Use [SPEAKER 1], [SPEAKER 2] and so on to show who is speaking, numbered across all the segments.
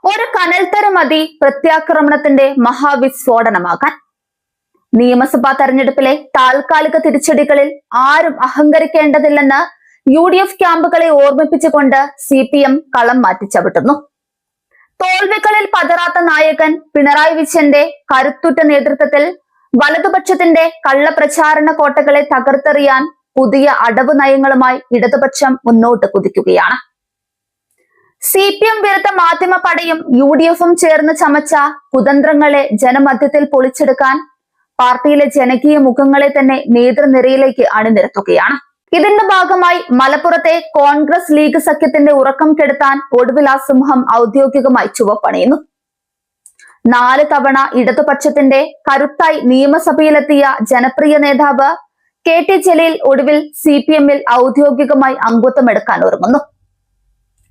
[SPEAKER 1] ഒരു കനൽത്തര മതി പ്രത്യാക്രമണത്തിന്റെ മഹാവിസ്ഫോടനമാകാൻ. നിയമസഭാ തെരഞ്ഞെടുപ്പിലെ താൽക്കാലിക തിരിച്ചടികളിൽ ആരും അഹങ്കരിക്കേണ്ടതില്ലെന്ന് UDF ക്യാമ്പുകളെ ഓർമ്മിപ്പിച്ചുകൊണ്ട് CPM കളം മാറ്റി ചവിട്ടുന്നു. തോൽവികളിൽ പതറാത്ത നായകൻ പിണറായി വിജയന്റെ കരുത്തുറ്റ നേതൃത്വത്തിൽ വലതുപക്ഷത്തിന്റെ കള്ളപ്രചാരണ കോട്ടകളെ തകർത്തെറിയാൻ പുതിയ അടവ് നയങ്ങളുമായി ഇടതുപക്ഷം മുന്നോട്ട് കുതിക്കുകയാണ്. CPM വിരുദ്ധ മാധ്യമ പടയും UDFും ചേർന്ന് ചമച്ച കുതന്ത്രങ്ങളെ ജനമധ്യത്തിൽ പൊളിച്ചെടുക്കാൻ പാർട്ടിയിലെ ജനകീയ മുഖങ്ങളെ തന്നെ നേതൃനിരയിലേക്ക് അണിനിരത്തുകയാണ്. ഇതിന്റെ ഭാഗമായി മലപ്പുറത്തെ കോൺഗ്രസ് ലീഗ് സഖ്യത്തിന്റെ ഉറക്കം കെടുത്താൻ ഒടുവിൽ ആ സിംഹം ഔദ്യോഗികമായി ചുവപ്പണിയുന്നു. 4 തവണ ഇടതുപക്ഷത്തിന്റെ കരുത്തായി നിയമസഭയിലെത്തിയ ജനപ്രിയ നേതാവ് KT ജലീൽ ഒടുവിൽ CPMൽ ഔദ്യോഗികമായി അംഗത്വമെടുക്കാൻ ഒരുങ്ങുന്നു.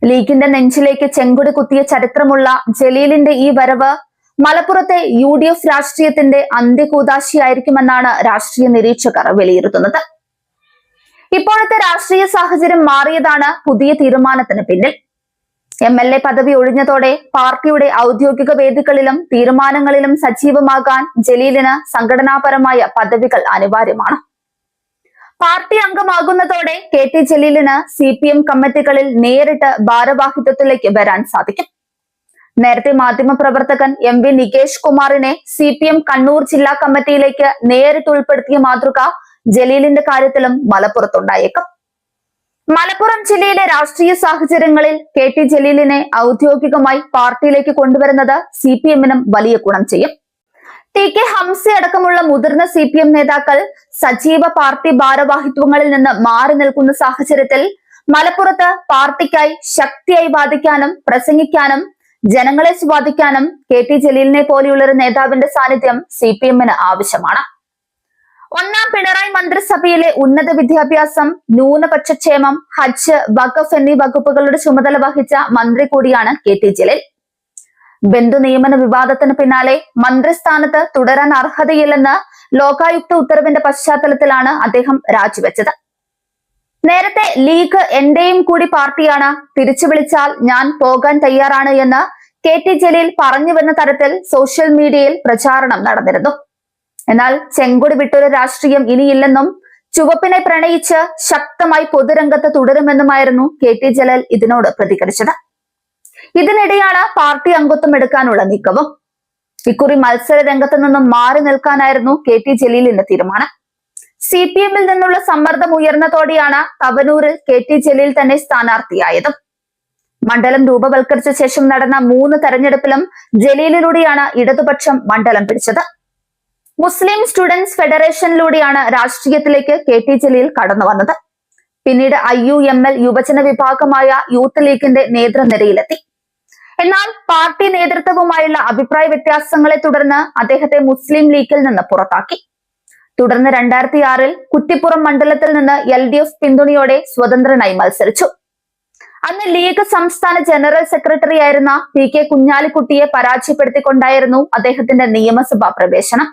[SPEAKER 1] ലീഗിന്റെ നെഞ്ചിലേക്ക് ചെങ്കൊടി കുത്തിയ ചരിത്രമുള്ള ജലീലിന്റെ ഈ വരവ് മലപ്പുറത്തെ UDF രാഷ്ട്രീയത്തിന്റെ അന്ത്യകൂദാശിയായിരിക്കുമെന്നാണ് രാഷ്ട്രീയ നിരീക്ഷകർ വിലയിരുത്തുന്നത്. ഇപ്പോഴത്തെ രാഷ്ട്രീയ സാഹചര്യം മാറിയതാണ് പുതിയ തീരുമാനത്തിന് പിന്നിൽ. MLA പദവി ഒഴിഞ്ഞതോടെ പാർട്ടിയുടെ ഔദ്യോഗിക വേദികളിലും തീരുമാനങ്ങളിലും സജീവമാകാൻ ജലീലിന് സംഘടനാപരമായ പദവികൾ അനിവാര്യമാണ്. പാർട്ടി അംഗമാകുന്നതോടെ KT ജലീലിന് CPM കമ്മിറ്റികളിൽ നേരിട്ട് ഭാരവാഹിത്വത്തിലേക്ക് വരാൻ സാധിക്കും. നേരത്തെ മാധ്യമപ്രവർത്തകൻ MV നികേഷ് കുമാറിനെ CPM കണ്ണൂർ ജില്ലാ കമ്മിറ്റിയിലേക്ക് നേരിട്ട് ഉൾപ്പെടുത്തിയ മാതൃക ജലീലിന്റെ കാര്യത്തിലും മലപ്പുറത്തുണ്ടായേക്കും. മലപ്പുറം ജില്ലയിലെ രാഷ്ട്രീയ സാഹചര്യങ്ങളിൽ KT ജലീലിനെ ഔദ്യോഗികമായി പാർട്ടിയിലേക്ക് കൊണ്ടുവരുന്നത് CPMനും വലിയ ഗുണം ചെയ്യും. TK ഹംസ അടക്കമുള്ള മുതിർന്ന CPM നേതാക്കൾ സജീവ പാർട്ടി ഭാരവാഹിത്വങ്ങളിൽ നിന്ന് മാറി നിൽക്കുന്ന സാഹചര്യത്തിൽ മലപ്പുറത്ത് പാർട്ടിക്കായി ശക്തിയായി വാദിക്കാനും പ്രസംഗിക്കാനും ജനങ്ങളെ സ്വാധീനിക്കാനും KT ജലീലിനെ പോലെയുള്ള ഒരു നേതാവിന്റെ സാന്നിധ്യം CPMന് ആവശ്യമാണ്. ഒന്നാം പിണറായി മന്ത്രിസഭയിലെ ഉന്നത വിദ്യാഭ്യാസം, ന്യൂനപക്ഷക്ഷേമം, ഹജ്ജ്, വഖഫ് എന്നീ വകുപ്പുകളുടെ ചുമതല വഹിച്ച മന്ത്രി കൂടിയാണ് KT ജലീൽ. ബന്ധു നിയമന വിവാദത്തിന് പിന്നാലെ മന്ത്രിസ്ഥാനത്ത് തുടരാൻ അർഹതയില്ലെന്ന് ലോകായുക്ത ഉത്തരവിന്റെ പശ്ചാത്തലത്തിലാണ് അദ്ദേഹം രാജിവെച്ചത്. നേരത്തെ ലീഗ് എന്റെയും കൂടി പാർട്ടിയാണ്, തിരിച്ചു വിളിച്ചാൽ ഞാൻ പോകാൻ തയ്യാറാണ് എന്ന് KT ജലീൽ പറഞ്ഞുവെന്ന തരത്തിൽ സോഷ്യൽ മീഡിയയിൽ പ്രചാരണം നടന്നിരുന്നു. എന്നാൽ ചെങ്കൊടി വിട്ടൊരു രാഷ്ട്രീയം ഇനിയില്ലെന്നും ചുവപ്പിനെ പ്രണയിച്ച് ശക്തമായി പൊതുരംഗത്ത് തുടരുമെന്നുമായിരുന്നു KT ജലീൽ ഇതിനോട് പ്രതികരിച്ചത്. ഇതിനിടെയാണ് പാർട്ടി അംഗത്വം എടുക്കാനുള്ള നീക്കവും. ഇക്കുറി മത്സര രംഗത്ത് നിന്നും മാറി നിൽക്കാനായിരുന്നു KT ജലീലിന്റെ തീരുമാനം. CPMൽ നിന്നുള്ള സമ്മർദ്ദം ഉയർന്നതോടെയാണ് തവനൂരിൽ KT ജലീൽ തന്നെ സ്ഥാനാർത്ഥിയായതും. മണ്ഡലം രൂപവൽക്കരിച്ച ശേഷം നടന്ന 3 തെരഞ്ഞെടുപ്പിലും ജലീലിലൂടെയാണ് ഇടതുപക്ഷം മണ്ഡലം പിടിച്ചത്. മുസ്ലിം സ്റ്റുഡൻസ് ഫെഡറേഷനിലൂടെയാണ് രാഷ്ട്രീയത്തിലേക്ക് KT ജലീൽ കടന്നു വന്നത്. പിന്നീട് IUML യുവജന വിഭാഗമായ യൂത്ത് ലീഗിന്റെ നേതൃനിരയിലെത്തി. എന്നാൽ പാർട്ടി നേതൃത്വവുമായുള്ള അഭിപ്രായ വ്യത്യാസങ്ങളെ തുടർന്ന് അദ്ദേഹത്തെ മുസ്ലിം ലീഗിൽ നിന്ന് പുറത്താക്കി. തുടർന്ന് 2006-ൽ കുറ്റിപ്പുറം മണ്ഡലത്തിൽ നിന്ന് LDF പിന്തുണയോടെ സ്വതന്ത്രനായി മത്സരിച്ചു. അന്ന് ലീഗ് സംസ്ഥാന ജനറൽ സെക്രട്ടറി ആയിരുന്ന PK കുഞ്ഞാലിക്കുട്ടിയെ പരാജയപ്പെടുത്തിക്കൊണ്ടായിരുന്നു അദ്ദേഹത്തിന്റെ നിയമസഭാ പ്രവേശനം.